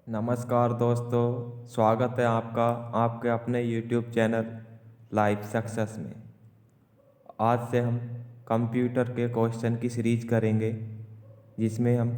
नमस्कार दोस्तों, स्वागत है आपका आपके अपने YouTube चैनल लाइफ सक्सेस में। आज से हम कंप्यूटर के क्वेश्चन की सीरीज करेंगे जिसमें हम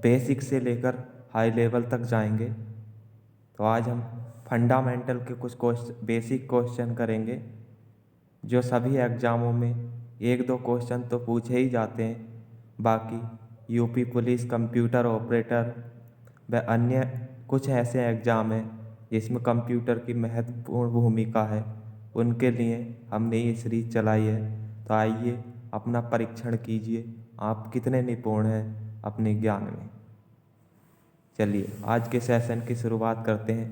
बेसिक से लेकर हाई लेवल तक जाएंगे। तो आज हम फंडामेंटल के कुछ बेसिक क्वेश्चन करेंगे जो सभी एग्ज़ामों में एक दो क्वेश्चन तो पूछे ही जाते हैं। बाकी यूपी पुलिस, कंप्यूटर ऑपरेटर व अन्य कुछ ऐसे एग्ज़ाम हैं जिसमें कंप्यूटर की महत्वपूर्ण भूमिका है, उनके लिए हमने ये सीरीज चलाई है। तो आइए अपना परीक्षण कीजिए, आप कितने निपुण हैं अपने ज्ञान में। चलिए आज के सेशन की शुरुआत करते हैं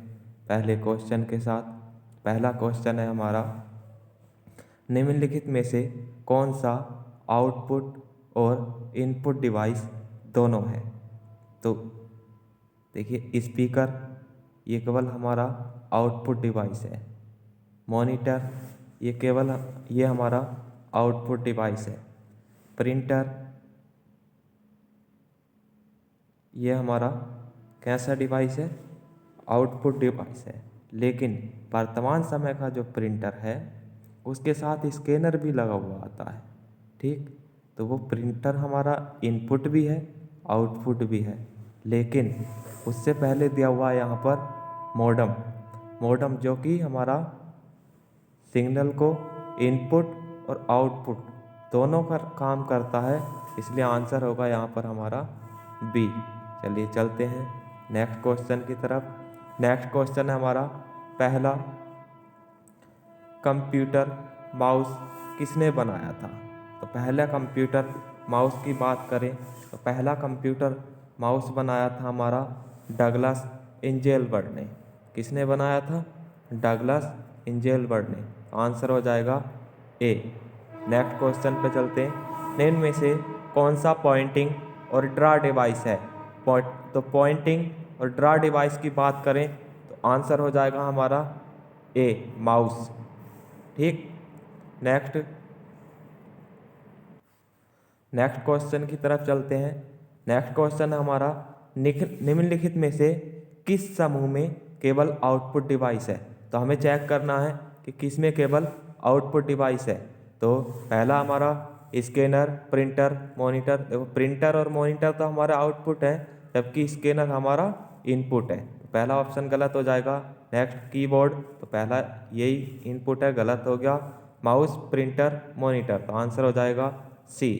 पहले क्वेश्चन के साथ। पहला क्वेश्चन है हमारा, निम्नलिखित में से कौन सा आउटपुट और इनपुट डिवाइस दोनों है? तो देखिए, स्पीकर ये केवल हमारा आउटपुट डिवाइस है। मॉनिटर ये हमारा आउटपुट डिवाइस है। प्रिंटर ये हमारा कैसा डिवाइस है? आउटपुट डिवाइस है। लेकिन वर्तमान समय का जो प्रिंटर है उसके साथ स्कैनर भी लगा हुआ आता है, ठीक। तो वो प्रिंटर हमारा इनपुट भी है, आउटपुट भी है। लेकिन उससे पहले दिया हुआ है यहाँ पर मॉडेम जो कि हमारा सिग्नल को इनपुट और आउटपुट दोनों का काम करता है, इसलिए आंसर होगा यहाँ पर हमारा बी। चलिए चलते हैं नेक्स्ट क्वेश्चन की तरफ। नेक्स्ट क्वेश्चन है हमारा, पहला कंप्यूटर माउस किसने बनाया था? तो पहला कंप्यूटर माउस की बात करें तो पहला कंप्यूटर माउस बनाया था हमारा डगलस एंजेलबर्ट ने। किसने बनाया था? डगलस एंजेलबर्ट ने। आंसर हो जाएगा ए। नेक्स्ट क्वेश्चन पे चलते हैं। निम्न में से कौन सा पॉइंटिंग और ड्रा डिवाइस है? तो पॉइंटिंग और ड्रा डिवाइस की बात करें तो आंसर हो जाएगा हमारा ए, माउस, ठीक। नेक्स्ट क्वेश्चन की तरफ चलते हैं। नेक्स्ट क्वेश्चन है हमारा, निम्नलिखित में से किस समूह में केवल आउटपुट डिवाइस है? तो हमें चेक करना है कि किस में केवल आउटपुट डिवाइस है। तो पहला हमारा स्कैनर, प्रिंटर, मॉनिटर। देखो, प्रिंटर और मॉनिटर तो हमारा आउटपुट है जबकि स्कैनर हमारा इनपुट है। तो पहला ऑप्शन गलत हो जाएगा। नेक्स्ट कीबोर्ड, तो पहला यही इनपुट है, गलत हो गया। माउस, प्रिंटर, मॉनिटर, तो आंसर हो जाएगा सी,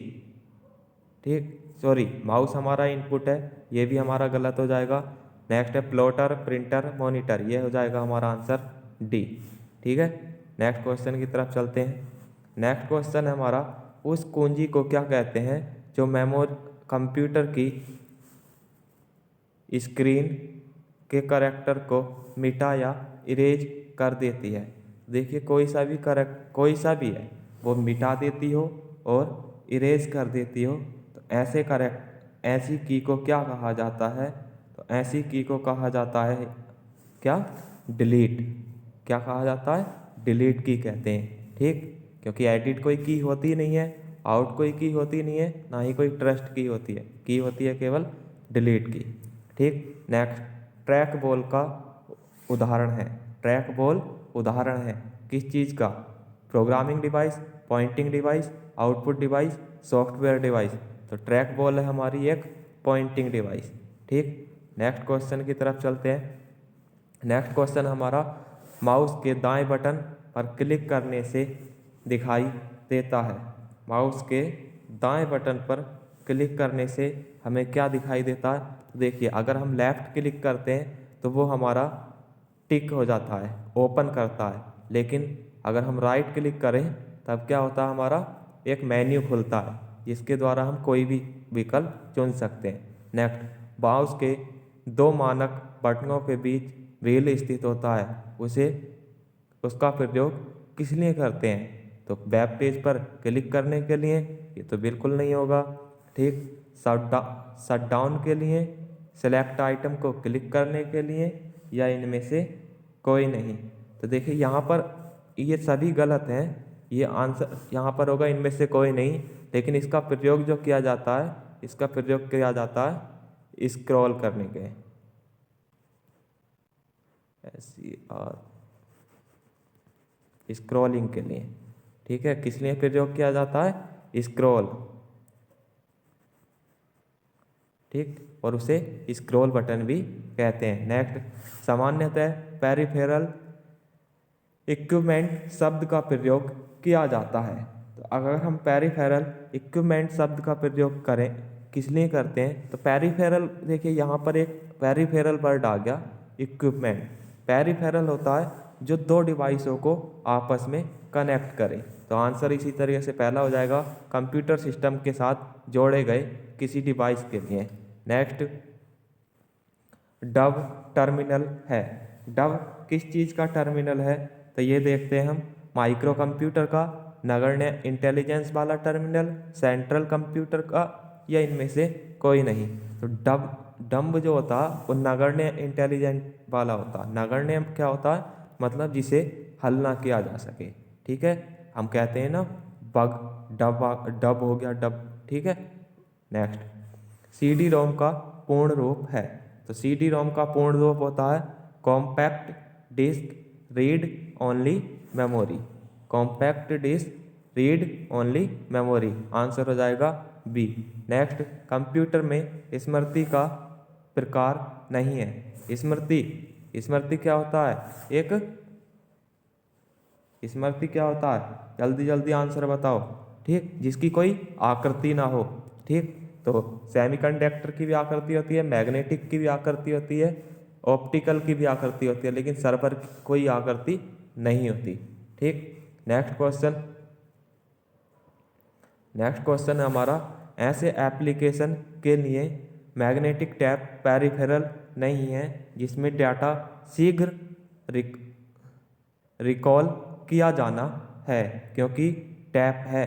ठीक। सॉरी, माउस हमारा इनपुट है, ये भी हमारा गलत हो जाएगा। नेक्स्ट है प्लॉटर, प्रिंटर, मॉनिटर, ये हो जाएगा हमारा आंसर डी, ठीक है। नेक्स्ट क्वेश्चन की तरफ चलते हैं। नेक्स्ट क्वेश्चन है हमारा, उस कुंजी को क्या कहते हैं जो मेमोरी कंप्यूटर की स्क्रीन के करैक्टर को मिटा या इरेज कर देती है? देखिए, कोई सा भी है वो मिटा देती हो और इरेज कर देती हो, तो ऐसी की को क्या कहा जाता है? तो ऐसी की को कहा जाता है क्या? डिलीट। क्या कहा जाता है? डिलीट की कहते हैं, ठीक। क्योंकि एडिट कोई की होती नहीं है, आउट कोई की होती नहीं है, ना ही कोई ट्रस्ट की होती है केवल डिलीट की, ठीक। नेक्स्ट, ट्रैक बॉल का उदाहरण है। ट्रैक बॉल उदाहरण है किस चीज़ का? Programming device, pointing device, output device, software device. तो ट्रैक बॉल है हमारी एक पॉइंटिंग डिवाइस, ठीक। नेक्स्ट क्वेश्चन की तरफ चलते हैं। नेक्स्ट क्वेश्चन हमारा, माउस के दाएं बटन पर क्लिक करने से दिखाई देता है। माउस के दाएं बटन पर क्लिक करने से हमें क्या दिखाई देता है? तो देखिए, अगर हम लेफ़्ट क्लिक करते हैं तो वो हमारा टिक हो जाता है, ओपन करता है। लेकिन अगर हम राइट क्लिक करें तब क्या होता है? हमारा एक मेन्यू खुलता है जिसके द्वारा हम कोई भी विकल्प चुन सकते हैं। नेक्स्ट, माउस के दो मानक बटनों के बीच व्हील स्थित होता है, उसका प्रयोग किस लिए करते हैं? तो वेब पेज पर क्लिक करने के लिए? ये तो बिल्कुल नहीं होगा, ठीक। शट डाउन के लिए, सेलेक्ट आइटम को क्लिक करने के लिए, या इनमें से कोई नहीं? तो देखिए, यहाँ पर ये सभी गलत हैं। ये आंसर यहाँ पर होगा इनमें से कोई नहीं। लेकिन इसका प्रयोग जो किया जाता है, स्क्रॉल करने के। SCR स्क्रॉलिंग के लिए, ठीक है। किस लिए प्रयोग किया जाता है? स्क्रॉल, ठीक, और उसे स्क्रॉल बटन भी कहते हैं। नेक्स्ट, सामान्यतः पेरिफेरल इक्विपमेंट शब्द का प्रयोग किया जाता है। तो अगर हम पेरिफेरल इक्विपमेंट शब्द का प्रयोग करें, किस लिए करते हैं? तो पेरिफेरल, देखिए यहाँ पर एक पेरिफेरल वर्ड आ गया, इक्विपमेंट। पेरिफेरल होता है जो दो डिवाइसों को आपस में कनेक्ट करे। तो आंसर इसी तरीके से पहला हो जाएगा, कंप्यूटर सिस्टम के साथ जोड़े गए किसी डिवाइस के लिए। नेक्स्ट, डव टर्मिनल है। डव किस चीज़ का टर्मिनल है? तो ये देखते हैं हम, माइक्रो कंप्यूटर का, नगण्य इंटेलिजेंस वाला टर्मिनल, सेंट्रल कंप्यूटर का, या इनमें से कोई नहीं। तो डम्ब जो होता है वो नगण्य इंटेलिजेंट वाला होता है। नगण्य क्या होता है? मतलब जिसे हल ना किया जा सके, ठीक है। हम कहते हैं ना बग, डब हो गया, डब, ठीक है। नेक्स्ट, CD रोम का पूर्ण रूप है। तो CD रोम का पूर्ण रूप होता है compact disc read only memory. Compact disc read only memory, answer हो जाएगा बी। नेक्स्ट, कंप्यूटर में स्मृति का प्रकार नहीं है। स्मृति क्या होता है? स्मृति क्या होता है? जल्दी जल्दी आंसर बताओ, ठीक, जिसकी कोई आकृति ना हो, ठीक। तो सेमीकंडक्टर की भी आकृति होती है, मैग्नेटिक की भी आकृति होती है, ऑप्टिकल की भी आकृति होती है, लेकिन सर्वर की कोई आकृति नहीं होती, ठीक। नेक्स्ट क्वेश्चन है हमारा, ऐसे एप्लीकेशन के लिए मैग्नेटिक टैप पेरिफेरल नहीं है जिसमें डाटा शीघ्र रिकॉल किया जाना है, क्योंकि टैप है।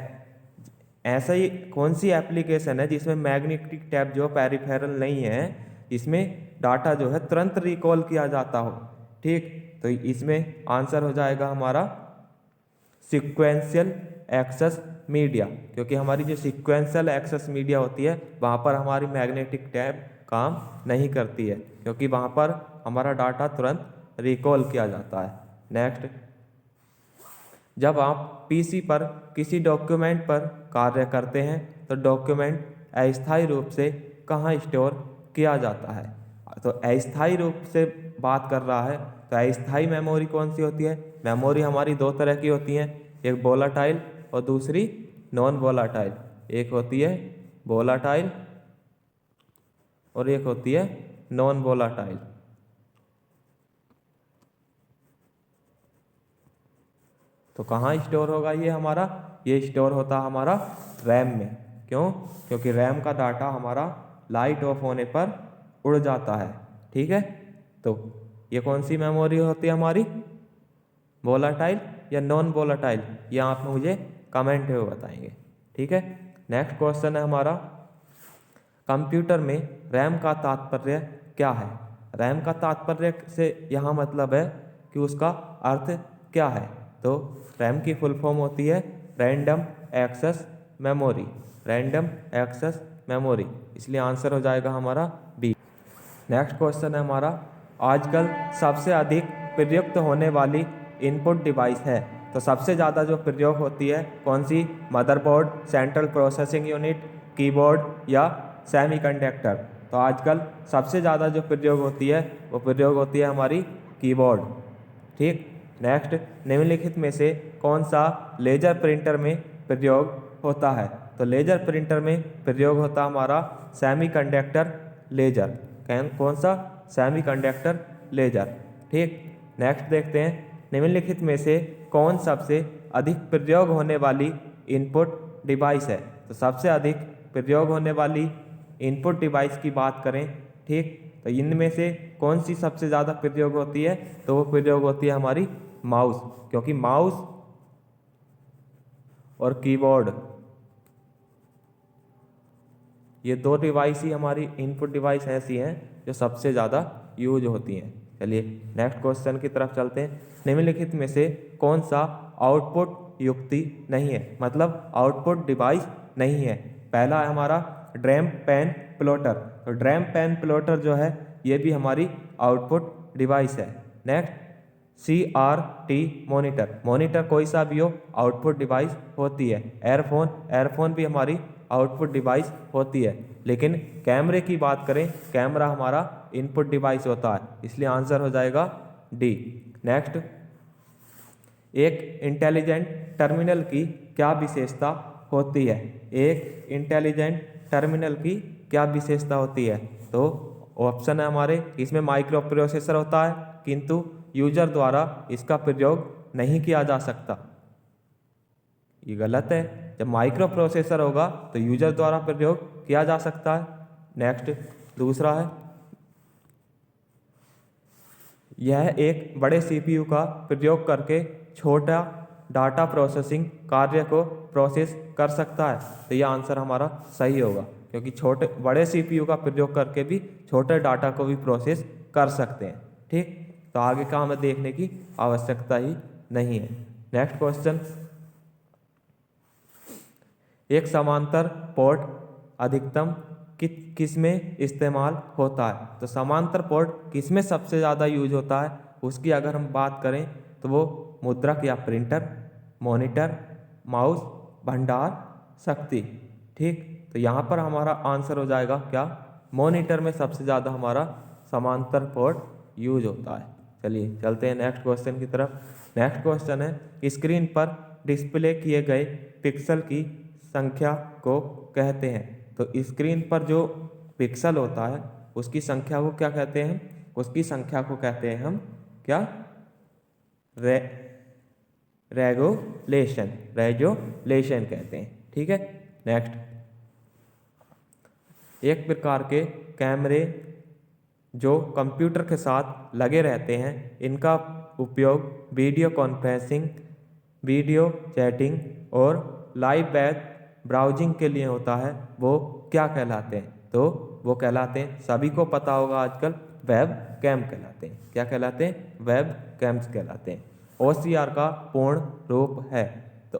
ऐसा ही कौन सी एप्लीकेशन है जिसमें मैग्नेटिक टैप जो पेरिफेरल नहीं है, इसमें डाटा जो है तुरंत रिकॉल किया जाता हो, ठीक। तो इसमें आंसर हो जाएगा हमारा सीक्वेंशियल एक्सेस मीडिया, क्योंकि हमारी जो सीक्वेंशियल एक्सेस मीडिया होती है वहाँ पर हमारी मैग्नेटिक टैप काम नहीं करती है, क्योंकि वहाँ पर हमारा डाटा तुरंत रिकॉल किया जाता है। नेक्स्ट, जब आप PC पर किसी डॉक्यूमेंट पर कार्य करते हैं तो डॉक्यूमेंट अस्थायी रूप से कहाँ स्टोर किया जाता है? तो अस्थायी रूप से बात कर रहा है, तो अस्थायी मेमोरी कौन सी होती है? मेमोरी हमारी दो तरह की होती हैं, एक वोलाटाइल और दूसरी नॉन वोलाटाइल। एक होती है वोलाटाइल और एक होती है नॉन वोलाटाइल। तो कहाँ स्टोर होगा ये हमारा? ये स्टोर होता है हमारा रैम में। क्यों? क्योंकि रैम का डाटा हमारा लाइट ऑफ होने पर उड़ जाता है, ठीक है। तो ये कौन सी मेमोरी होती है हमारी? वोलाटाइल या नॉन वोलाटाइल? ये आप मुझे कमेंट में बताएंगे, ठीक है। नेक्स्ट क्वेश्चन है हमारा, कंप्यूटर में रैम का तात्पर्य क्या है? रैम का तात्पर्य से यहाँ मतलब है कि उसका अर्थ क्या है? तो रैम की फुल फॉर्म होती है random access memory. Random access memory, इसलिए आंसर हो जाएगा हमारा बी। नेक्स्ट क्वेश्चन है हमारा, आजकल सबसे अधिक प्रयुक्त होने वाली इनपुट डिवाइस है। तो सबसे ज़्यादा जो प्रयोग होती है कौन सी? Motherboard, central processing unit, keyboard या सेमीकंडक्टर। तो आजकल सबसे ज़्यादा जो प्रयोग होती है वो प्रयोग होती है हमारी कीबोर्ड, ठीक। नेक्स्ट, निम्नलिखित में से कौन सा लेजर प्रिंटर में प्रयोग होता है? तो लेजर प्रिंटर में प्रयोग होता हमारा सेमीकंडक्टर लेजर। कौन सा? सेमीकंडक्टर लेजर, ठीक। नेक्स्ट देखते हैं, निम्नलिखित में से कौन सबसे अधिक प्रयोग होने वाली इनपुट डिवाइस है? तो सबसे अधिक प्रयोग होने वाली इनपुट डिवाइस की बात करें, ठीक, तो इनमें से कौन सी सबसे ज़्यादा प्रयोग होती है? तो वो प्रयोग होती है हमारी माउस, क्योंकि माउस और कीबोर्ड ये दो डिवाइस ही हमारी इनपुट डिवाइस ऐसी हैं जो सबसे ज़्यादा यूज होती हैं। चलिए नेक्स्ट क्वेश्चन की तरफ चलते हैं, निम्नलिखित में से कौन सा आउटपुट युक्ति नहीं है? मतलब आउटपुट डिवाइस नहीं है। पहला है हमारा ड्रम पेन प्लॉटर। तो ड्रम पेन प्लॉटर जो है ये भी हमारी आउटपुट डिवाइस है, नेक्स्ट CRT मॉनिटर, मॉनिटर कोई सा भी हो आउटपुट डिवाइस होती है। एयरफोन भी हमारी आउटपुट डिवाइस होती है। लेकिन कैमरे की बात करें, कैमरा हमारा इनपुट डिवाइस होता है, इसलिए आंसर हो जाएगा डी। नेक्स्ट, एक इंटेलिजेंट टर्मिनल की क्या विशेषता होती है? एक इंटेलिजेंट टर्मिनल की क्या विशेषता होती है? तो ऑप्शन है हमारे, इसमें माइक्रो प्रोसेसर होता है किंतु यूजर द्वारा इसका प्रयोग नहीं किया जा सकता। ये गलत है, जब माइक्रो प्रोसेसर होगा तो यूजर द्वारा प्रयोग किया जा सकता है। नेक्स्ट, दूसरा है, यह एक बड़े CPU का प्रयोग करके छोटा डाटा प्रोसेसिंग कार्य को प्रोसेस कर सकता है। तो यह आंसर हमारा सही होगा, क्योंकि बड़े CPU का प्रयोग करके भी छोटे डाटा को भी प्रोसेस कर सकते हैं। ठीक, तो आगे का हमें देखने की आवश्यकता ही नहीं है। नेक्स्ट क्वेश्चन, एक समांतर पोर्ट अधिकतम किस में इस्तेमाल होता है? तो समांतर पोर्ट किस में सबसे ज़्यादा यूज होता है, उसकी अगर हम बात करें तो वो मुद्रक या प्रिंटर, मॉनिटर, माउस, भंडार शक्ति। ठीक, तो यहाँ पर हमारा आंसर हो जाएगा क्या? मॉनिटर में सबसे ज़्यादा हमारा समांतर पोर्ट यूज होता है। चलिए चलते हैं नेक्स्ट क्वेश्चन की तरफ। नेक्स्ट क्वेश्चन है, स्क्रीन पर डिस्प्ले किए गए पिक्सल की संख्या को कहते हैं। तो स्क्रीन पर जो पिक्सल होता है उसकी संख्या को क्या कहते हैं? उसकी संख्या को कहते हैं हम क्या? रेजोलेशन कहते हैं। ठीक है। नेक्स्ट, एक प्रकार के कैमरे जो कंप्यूटर के साथ लगे रहते हैं, इनका उपयोग वीडियो कॉन्फ्रेंसिंग, वीडियो चैटिंग और लाइव वेब ब्राउजिंग के लिए होता है। वो क्या कहलाते हैं? तो वो कहलाते हैं, सभी को पता होगा आजकल, वेब कैम कहलाते हैं। क्या कहलाते हैं? वेब कैम्स कहलाते हैं। OCR का पूर्ण रूप है। तो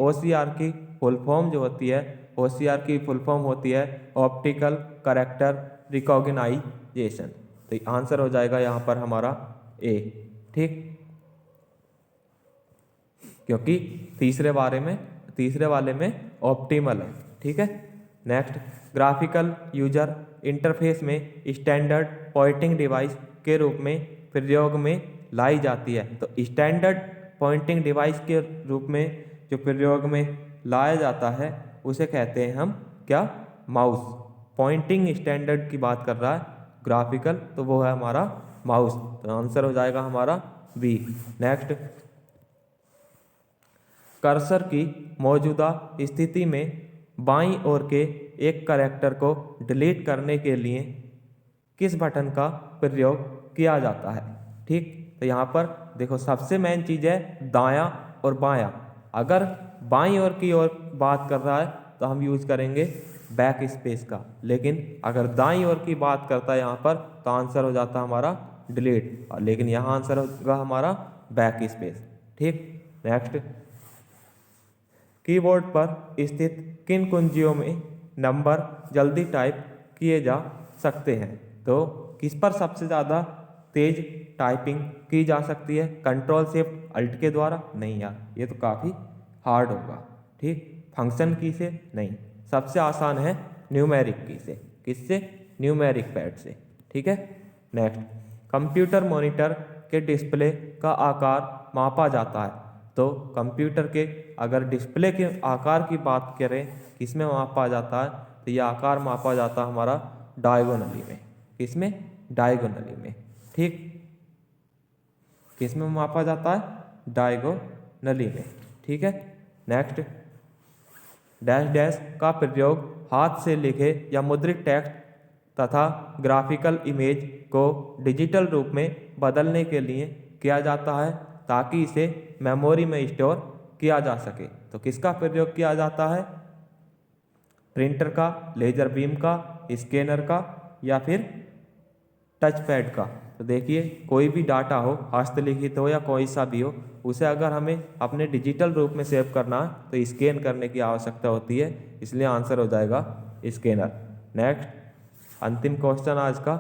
OCR की फुल फॉर्म जो होती है, OCR की फुल फॉर्म होती है ऑप्टिकल कैरेक्टर रिकॉग्नाइजेशन। तो आंसर हो जाएगा यहाँ पर हमारा ए। ठीक, क्योंकि तीसरे वाले में ऑप्टिमल है। ठीक है। नेक्स्ट, ग्राफिकल यूजर इंटरफेस में स्टैंडर्ड पॉइंटिंग डिवाइस के रूप में प्रयोग में लाई जाती है। तो स्टैंडर्ड पॉइंटिंग डिवाइस के रूप में जो प्रयोग में लाया जाता है उसे कहते हैं हम क्या? माउस। पॉइंटिंग स्टैंडर्ड की बात कर रहा है ग्राफिकल, तो वो है हमारा माउस। तो आंसर हो जाएगा हमारा बी। नेक्स्ट, कर्सर की मौजूदा स्थिति में बाईं ओर के एक कैरेक्टर को डिलीट करने के लिए किस बटन का प्रयोग किया जाता है? ठीक, तो यहाँ पर देखो, सबसे मेन चीज़ है दायां और बायां। अगर बाईं ओर की ओर बात कर रहा है तो हम यूज करेंगे बैक स्पेस का, लेकिन अगर दाईं ओर की बात करता है यहाँ पर तो आंसर हो जाता है हमारा डिलीट, लेकिन यहाँ आंसर होगा हमारा बैक स्पेस। ठीक। नेक्स्ट, कीबोर्ड पर स्थित किन कुंजियों में नंबर जल्दी टाइप किए जा सकते हैं? तो किस पर सबसे ज़्यादा तेज टाइपिंग की जा सकती है? कंट्रोल शिफ्ट अल्ट के द्वारा? नहीं यार, ये तो काफ़ी हार्ड होगा। ठीक, फंक्शन की से नहीं, सबसे आसान है न्यूमेरिक की से। किससे? न्यूमेरिक पैड से। ठीक है। नेक्स्ट, कंप्यूटर मॉनिटर के डिस्प्ले का आकार मापा जाता है। तो कंप्यूटर के अगर डिस्प्ले के आकार की बात करें किसमें मापा जाता है, तो यह आकार मापा जाता है हमारा डायगोनली में। किसमें? डायगोनली में। ठीक, किसमें मापा जाता है? डायगोनली में। ठीक है। नेक्स्ट, डैश डैश का प्रयोग हाथ से लिखे या मुद्रित टेक्स्ट तथा ग्राफिकल इमेज को डिजिटल रूप में बदलने के लिए किया जाता है ताकि इसे मेमोरी में स्टोर किया जा सके। तो किसका प्रयोग किया जाता है? प्रिंटर का, लेजर बीम का, स्कैनर का या फिर टच पैड का। तो देखिए, कोई भी डाटा हो, हस्तलिखित हो या कोई सा भी हो, उसे अगर हमें अपने डिजिटल रूप में सेव करना है तो स्कैन करने की आवश्यकता होती है, इसलिए आंसर हो जाएगा स्कैनर। नेक्स्ट, अंतिम क्वेश्चन आज का,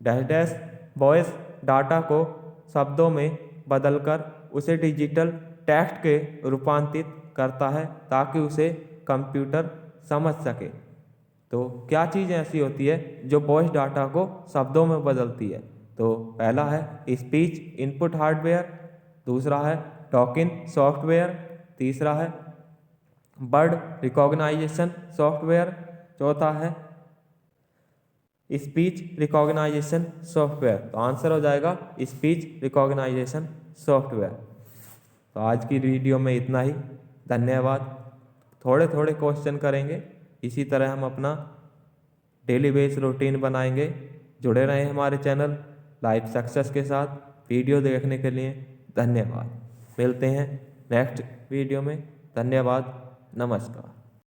डैश डैश वॉइस डाटा को शब्दों में बदलकर उसे डिजिटल टेक्स्ट के रूपांतरित करता है ताकि उसे कंप्यूटर समझ सके। तो क्या चीज़ ऐसी होती है जो वॉइस डाटा को शब्दों में बदलती है? तो पहला है स्पीच इनपुट हार्डवेयर, दूसरा है टॉकिंग सॉफ्टवेयर, तीसरा है वर्ड रिकॉग्नाइजेशन सॉफ्टवेयर, चौथा है स्पीच रिकॉग्नाइजेशन सॉफ्टवेयर। तो आंसर हो जाएगा स्पीच रिकॉग्नाइजेशन सॉफ्टवेयर। तो आज की वीडियो में इतना ही, धन्यवाद। थोड़े थोड़े क्वेश्चन करेंगे, इसी तरह हम अपना डेली बेस रूटीन बनाएंगे। जुड़े रहें हमारे चैनल लाइफ सक्सेस के साथ। वीडियो देखने के लिए धन्यवाद। मिलते हैं नेक्स्ट वीडियो में। धन्यवाद, नमस्कार।